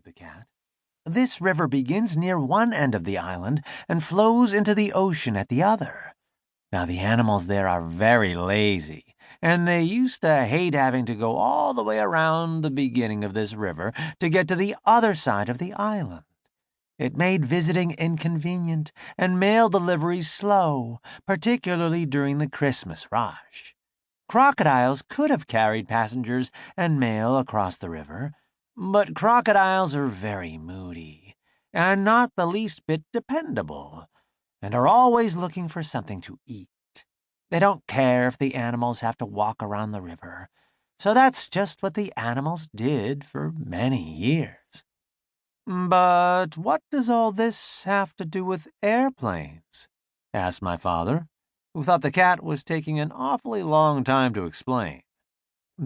continued the cat. "This river begins near one end of the island and flows into the ocean at the other. Now, the animals there are very lazy, and they used to hate having to go all the way around the beginning of this river to get to the other side of the island. It made visiting inconvenient and mail deliveries slow, particularly during the Christmas rush. Crocodiles could have carried passengers and mail across the river, but crocodiles are very moody and not the least bit dependable, and are always looking for something to eat. They don't care if the animals have to walk around the river, so that's just what the animals did for many years." "But what does all this have to do with airplanes?" asked my father, who thought the cat was taking an awfully long time to explain.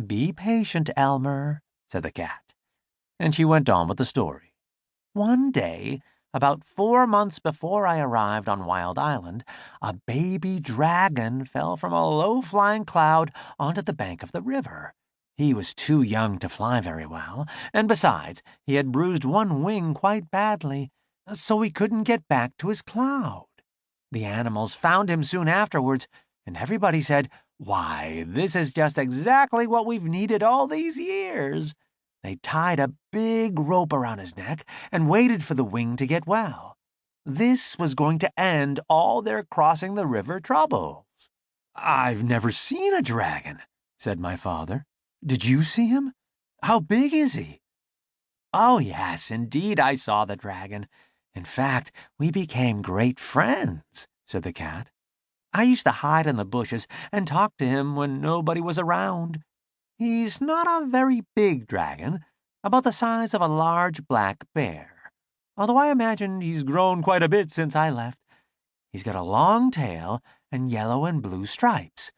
"Be patient, Elmer," said the cat, and she went on with the story. "One day, about 4 months before I arrived on Wild Island, a baby dragon fell from a low-flying cloud onto the bank of the river. He was too young to fly very well, and besides, he had bruised one wing quite badly, so he couldn't get back to his cloud. The animals found him soon afterwards, and everybody said, 'Why, this is just exactly what we've needed all these years.' They tied a big rope around his neck and waited for the wing to get well. This was going to end all their crossing the river troubles." "I've never seen a dragon," said my father. "Did you see him? How big is he?" "Oh, yes, indeed I saw the dragon. In fact, we became great friends," said the cat. "I used to hide in the bushes and talk to him when nobody was around. He's not a very big dragon, about the size of a large black bear, although I imagine he's grown quite a bit since I left. He's got a long tail and yellow and blue stripes.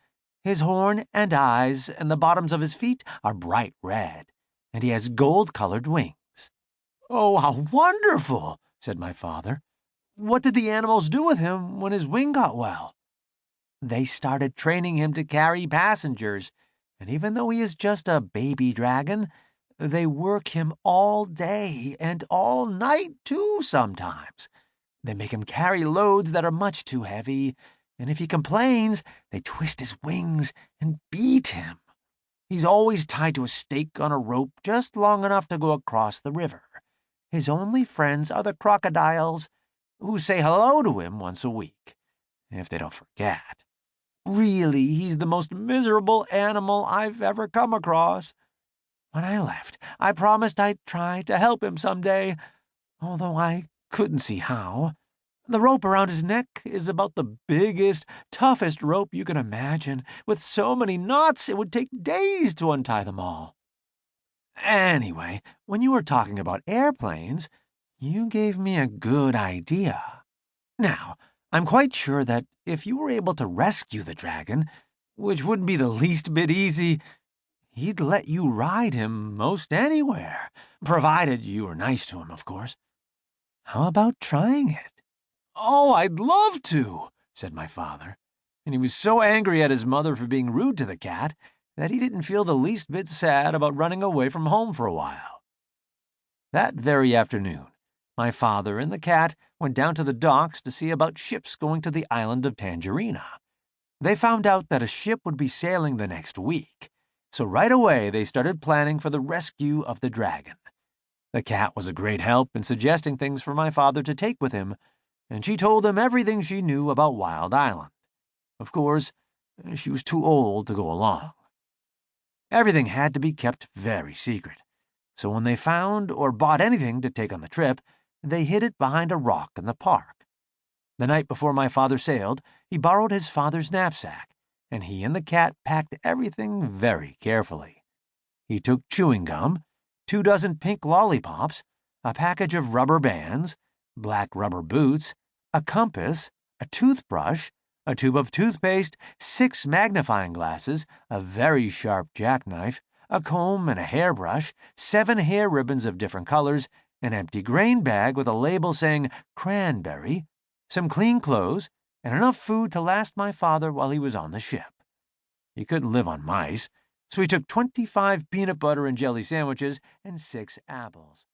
His horn and eyes and the bottoms of his feet are bright red, and he has gold-colored wings." "Oh, how wonderful!" said my father. "What did the animals do with him when his wing got well?" "They started training him to carry passengers, and even though he is just a baby dragon, they work him all day and all night, too, sometimes. They make him carry loads that are much too heavy, and if he complains, they twist his wings and beat him. He's always tied to a stake on a rope just long enough to go across the river. His only friends are the crocodiles, who say hello to him once a week, if they don't forget. Really, he's the most miserable animal I've ever come across. When I left, I promised I'd try to help him someday, although I couldn't see how. The rope around his neck is about the biggest, toughest rope you can imagine, with so many knots it would take days to untie them all. Anyway, when you were talking about airplanes, you gave me a good idea. Now, I'm quite sure that if you were able to rescue the dragon, which wouldn't be the least bit easy, he'd let you ride him most anywhere, provided you were nice to him, of course. How about trying it?" "Oh, I'd love to," said my father, and he was so angry at his mother for being rude to the cat that he didn't feel the least bit sad about running away from home for a while. That very afternoon, my father and the cat went down to the docks to see about ships going to the island of Tangerina. They found out that a ship would be sailing the next week, so right away they started planning for the rescue of the dragon. The cat was a great help in suggesting things for my father to take with him, and she told him everything she knew about Wild Island. Of course, she was too old to go along. Everything had to be kept very secret, so when they found or bought anything to take on the trip, they hid it behind a rock in the park. The night before my father sailed, he borrowed his father's knapsack, and he and the cat packed everything very carefully. He took chewing gum, 2 dozen pink lollipops, a package of rubber bands, black rubber boots, a compass, a toothbrush, a tube of toothpaste, 6 magnifying glasses, a very sharp jackknife, a comb and a hairbrush, 7 hair ribbons of different colors, an empty grain bag with a label saying cranberry, some clean clothes, and enough food to last my father while he was on the ship. He couldn't live on mice, so he took 25 peanut butter and jelly sandwiches and 6 apples.